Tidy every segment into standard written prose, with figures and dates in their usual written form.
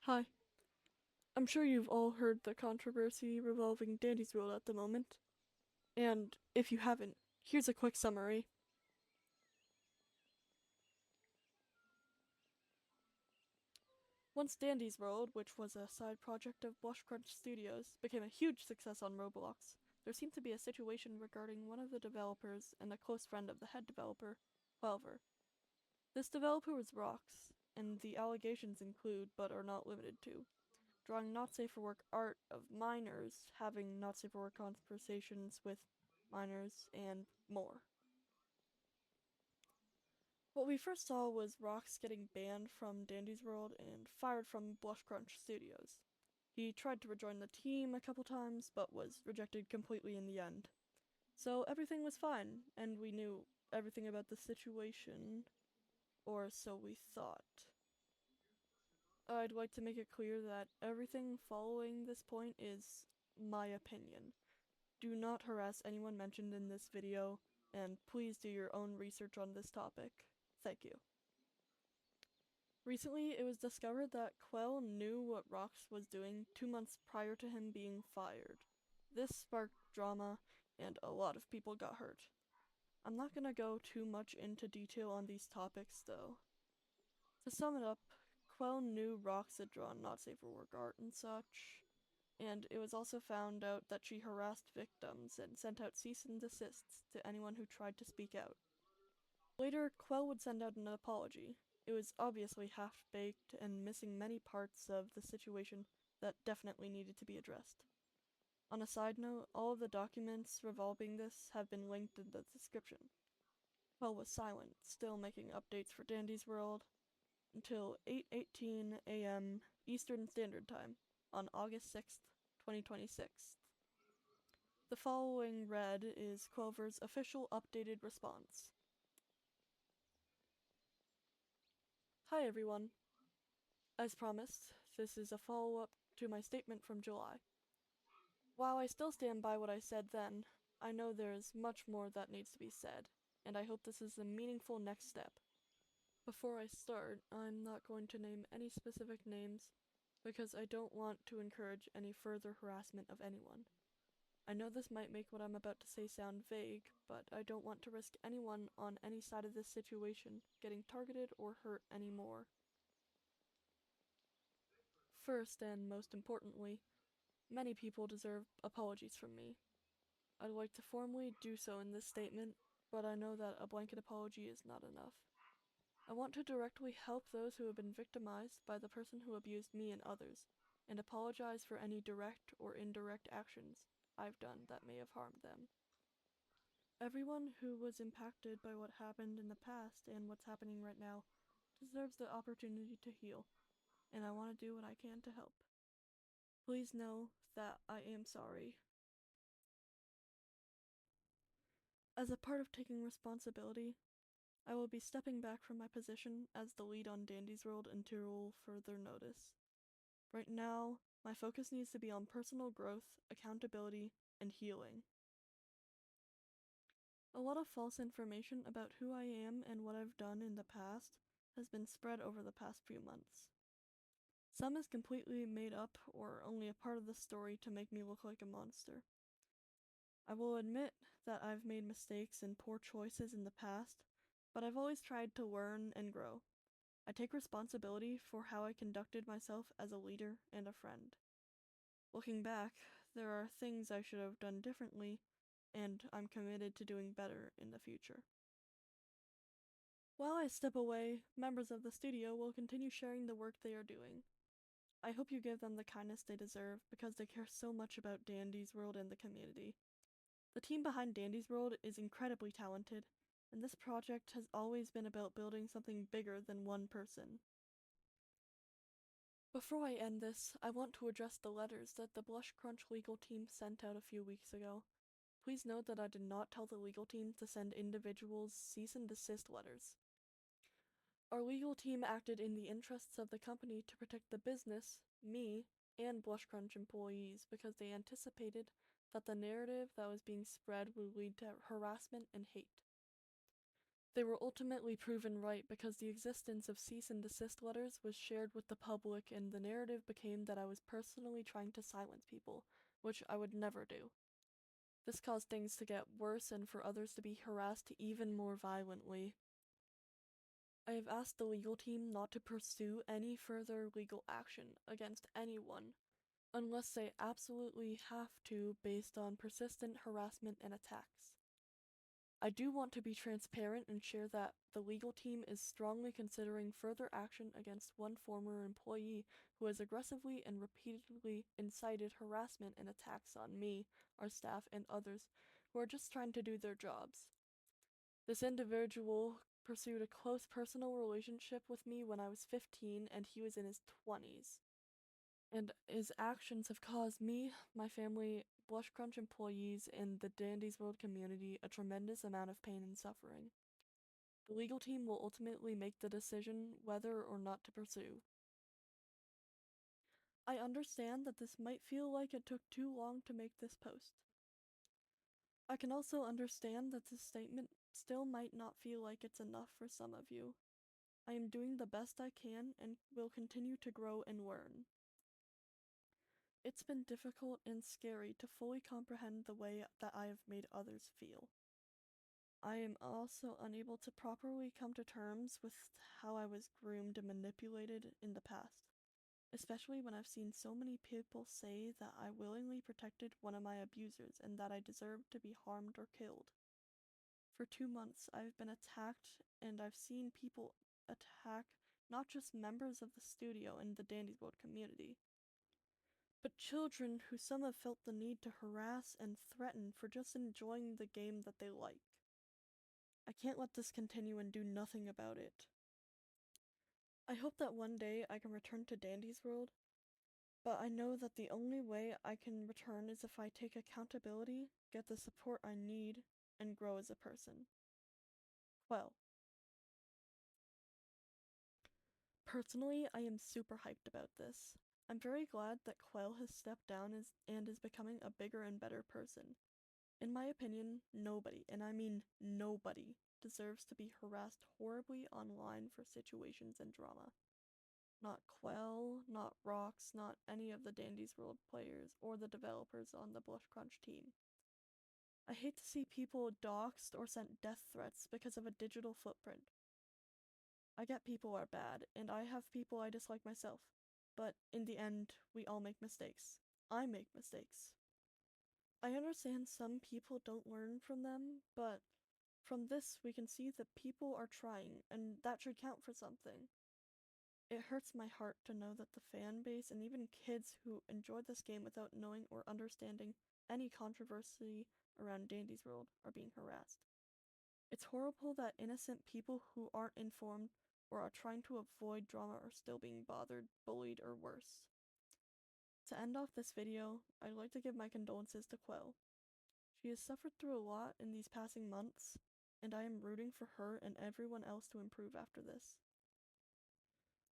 Hi. I'm sure you've all heard the controversy revolving Dandy's World at the moment. And if you haven't, here's a quick summary. Once Dandy's World, which was a side project of Blush Crunch Studios, became a huge success on Roblox, there seemed to be a situation regarding one of the developers and a close friend of the head developer, Quelver. This developer was Rox, and the allegations include, but are not limited to, drawing not safe for work art of minors, having not safe for work conversations with minors, and more. What we first saw was Rox getting banned from Dandy's World and fired from Blush Crunch Studios. He tried to rejoin the team a couple times, but was rejected completely in the end. So everything was fine, and we knew everything about the situation, or so we thought. I'd like to make it clear that everything following this point is my opinion. Do not harass anyone mentioned in this video, and please do your own research on this topic. Thank you. Recently, it was discovered that Quell knew what Rox was doing 2 months prior to him being fired. This sparked drama, and a lot of people got hurt. I'm not gonna go too much into detail on these topics, though. To sum it up, Quell knew Rox had drawn not safe for work art and such, and it was also found out that she harassed victims and sent out cease and desists to anyone who tried to speak out. Later, Quell would send out an apology. It was obviously half-baked and missing many parts of the situation that definitely needed to be addressed. On a side note, all of the documents revolving this have been linked in the description. Quell was silent, still making updates for Dandy's World, until 8:18 a.m. Eastern Standard Time on August 6th, 2026. The following read is Quelver's official updated response. Hi everyone. As promised, this is a follow-up to my statement from July. While I still stand by what I said then, I know there is much more that needs to be said, and I hope this is a meaningful next step. Before I start, I'm not going to name any specific names because I don't want to encourage any further harassment of anyone. I know this might make what I'm about to say sound vague, but I don't want to risk anyone on any side of this situation getting targeted or hurt anymore. First and most importantly, many people deserve apologies from me. I'd like to formally do so in this statement, but I know that a blanket apology is not enough. I want to directly help those who have been victimized by the person who abused me and others, and apologize for any direct or indirect actions I've done that may have harmed them. Everyone who was impacted by what happened in the past and what's happening right now deserves the opportunity to heal, and I want to do what I can to help. Please know that I am sorry. As a part of taking responsibility, I will be stepping back from my position as the lead on Dandy's World until further notice. Right now, my focus needs to be on personal growth, accountability, and healing. A lot of false information about who I am and what I've done in the past has been spread over the past few months. Some is completely made up or only a part of the story to make me look like a monster. I will admit that I've made mistakes and poor choices in the past, but I've always tried to learn and grow. I take responsibility for how I conducted myself as a leader and a friend. Looking back, there are things I should have done differently, and I'm committed to doing better in the future. While I step away, members of the studio will continue sharing the work they are doing. I hope you give them the kindness they deserve because they care so much about Dandy's World and the community. The team behind Dandy's World is incredibly talented, and this project has always been about building something bigger than one person. Before I end this, I want to address the letters that the Blush Crunch legal team sent out a few weeks ago. Please note that I did not tell the legal team to send individuals cease and desist letters. Our legal team acted in the interests of the company to protect the business, me, and Blush Crunch employees because they anticipated that the narrative that was being spread would lead to harassment and hate. They were ultimately proven right because the existence of cease and desist letters was shared with the public, and the narrative became that I was personally trying to silence people, which I would never do. This caused things to get worse and for others to be harassed even more violently. I have asked the legal team not to pursue any further legal action against anyone unless they absolutely have to based on persistent harassment and attacks. I do want to be transparent and share that the legal team is strongly considering further action against one former employee who has aggressively and repeatedly incited harassment and attacks on me, our staff, and others who are just trying to do their jobs. This individual pursued a close personal relationship with me when I was 15 and he was in his 20s. And his actions have caused me, my family, Blush Crunch employees, and the Dandy's World community a tremendous amount of pain and suffering. The legal team will ultimately make the decision whether or not to pursue. I understand that this might feel like it took too long to make this post. I can also understand that this statement still might not feel like it's enough for some of you. I am doing the best I can and will continue to grow and learn. It's been difficult and scary to fully comprehend the way that I have made others feel. I am also unable to properly come to terms with how I was groomed and manipulated in the past, especially when I've seen so many people say that I willingly protected one of my abusers and that I deserved to be harmed or killed. For 2 months, I've been attacked, and I've seen people attack not just members of the studio and the Dandy's World community, but children who some have felt the need to harass and threaten for just enjoying the game that they like. I can't let this continue and do nothing about it. I hope that one day I can return to Dandy's World, but I know that the only way I can return is if I take accountability, get the support I need, and grow as a person. Well, personally, I am super hyped about this. I'm very glad that Quell has stepped down and is becoming a bigger and better person. In my opinion, nobody, and I mean nobody, deserves to be harassed horribly online for situations and drama. Not Quell, not Rox, not any of the Dandy's World players or the developers on the Blush Crunch team. I hate to see people doxxed or sent death threats because of a digital footprint. I get people are bad, and I have people I dislike myself, but in the end, we all make mistakes. I make mistakes. I understand some people don't learn from them, but from this we can see that people are trying, and that should count for something. It hurts my heart to know that the fan base and even kids who enjoy this game without knowing or understanding any controversy around Dandy's World are being harassed. It's horrible that innocent people who aren't informed or are trying to avoid drama are still being bothered, bullied, or worse. To end off this video, I'd like to give my condolences to Quell. She has suffered through a lot in these passing months, and I am rooting for her and everyone else to improve after this.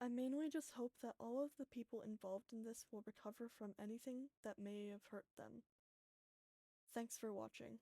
I mainly just hope that all of the people involved in this will recover from anything that may have hurt them. Thanks for watching.